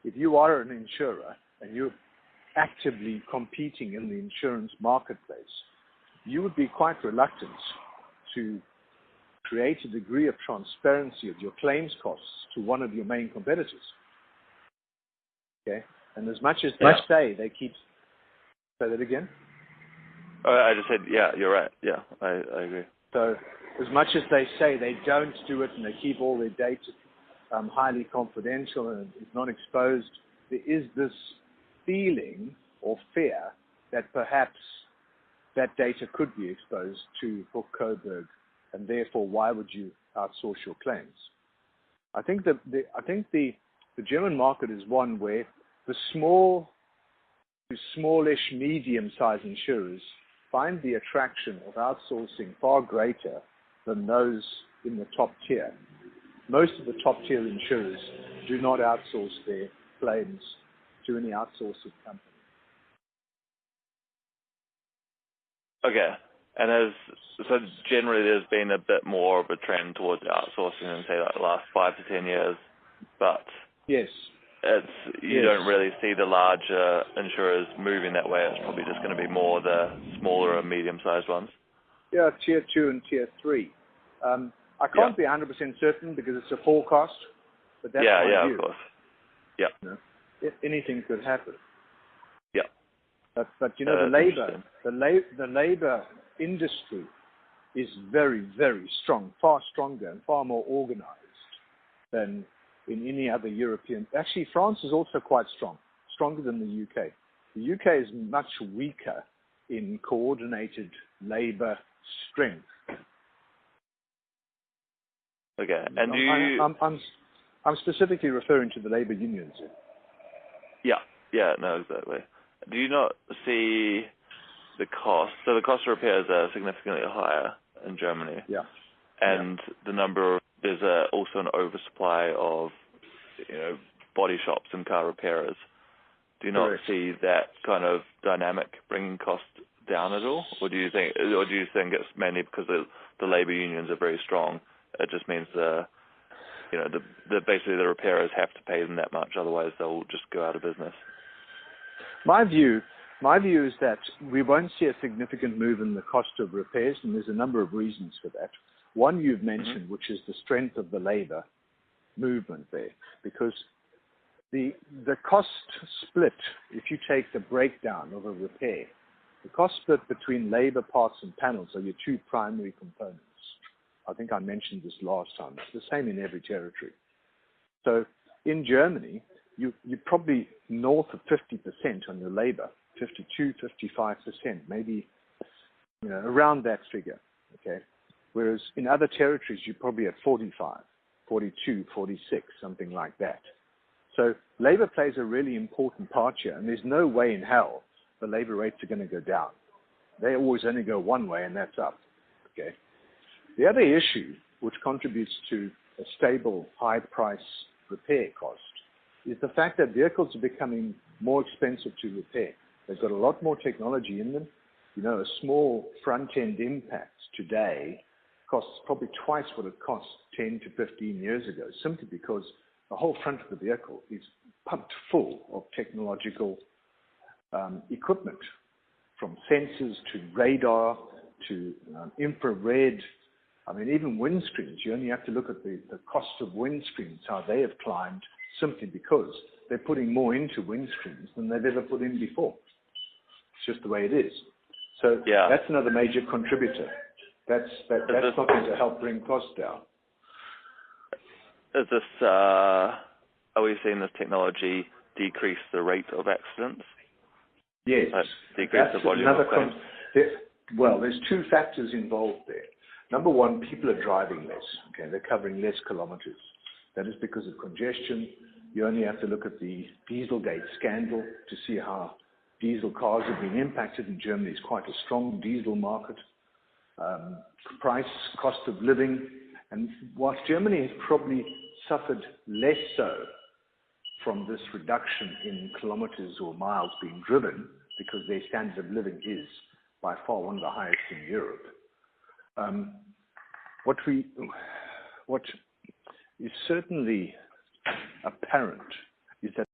if you are an insurer and you're actively competing in the insurance marketplace, you would be quite reluctant to create a degree of transparency of your claims costs to one of your main competitors. Okay? And as much as they say they keep... Say that again? I just said, yeah, you're right. Yeah, I agree. So as much as they say they don't do it and they keep all their data highly confidential and it's not exposed, there is this feeling or fear that perhaps that data could be exposed to Hook Coburg, and therefore why would you outsource your claims? I think the German market is one where the small to smallish, medium-sized insurers find the attraction of outsourcing far greater than those in the top tier. Most of the top tier insurers do not outsource their claims to any outsourcing company. Okay. And so generally there's been a bit more of a trend towards outsourcing in, say, like the last 5 to 10 years, but yes, you don't really see the larger insurers moving that way. It's probably just going to be more the smaller and medium-sized ones. Yeah, tier 2 and tier 3. I can't be 100% certain because it's a forecast, but that's my view. Of course. Yeah. You know, anything could happen. Yeah. But you know, the labor industry is very, very strong, far stronger and far more organized than in any other European. Actually, France is also quite strong, stronger than the UK. The UK is much weaker in coordinated labor strength. Okay, and I'm specifically referring to the labor unions. Yeah, no, exactly. Do you not see the cost? So the cost of repairs are significantly higher in Germany. Yeah. And there's also an oversupply of, body shops and car repairers. Do you not see that kind of dynamic bringing costs down at all, or do you think it's mainly because the labor unions are very strong? It just means basically the repairers have to pay them that much, otherwise they'll just go out of business. My view is that we won't see a significant move in the cost of repairs, and there's a number of reasons for that. One you've mentioned, which is the strength of the labor movement there, because the cost split, if you take the breakdown of a repair, the cost split between labor, parts, and panels are your two primary components. I think I mentioned this last time. It's the same in every territory. So in Germany, you're probably north of 50% on your labor, 52, 55%, maybe around that figure. Okay, whereas in other territories you're probably at 45, 42, 46, something like that. So labor plays a really important part here, and there's no way in hell the labor rates are going to go down. They always only go one way, and that's up. Okay. The other issue, which contributes to a stable, high-price repair cost, is the fact that vehicles are becoming more expensive to repair. They've got a lot more technology in them. A small front-end impact today costs probably twice what it cost 10 to 15 years ago, simply because the whole front of the vehicle is pumped full of technological equipment, from sensors to radar to infrared. I mean, even windscreens, you only have to look at the cost of windscreens, how they have climbed, simply because they're putting more into windscreens than they've ever put in before. It's just the way it is. So that's another major contributor. That's something to help bring costs down. Is this, are we seeing this technology decrease the rate of accidents? Yes. Decrease the volume of claims? Well, there's two factors involved there. Number one, people are driving less. Okay, they're covering less kilometers. That is because of congestion. You only have to look at the Dieselgate scandal to see how diesel cars have been impacted. In Germany, it's quite a strong diesel market. Price, cost of living. And whilst Germany has probably suffered less so from this reduction in kilometers or miles being driven, because their standard of living is by far one of the highest in Europe, what is certainly apparent is that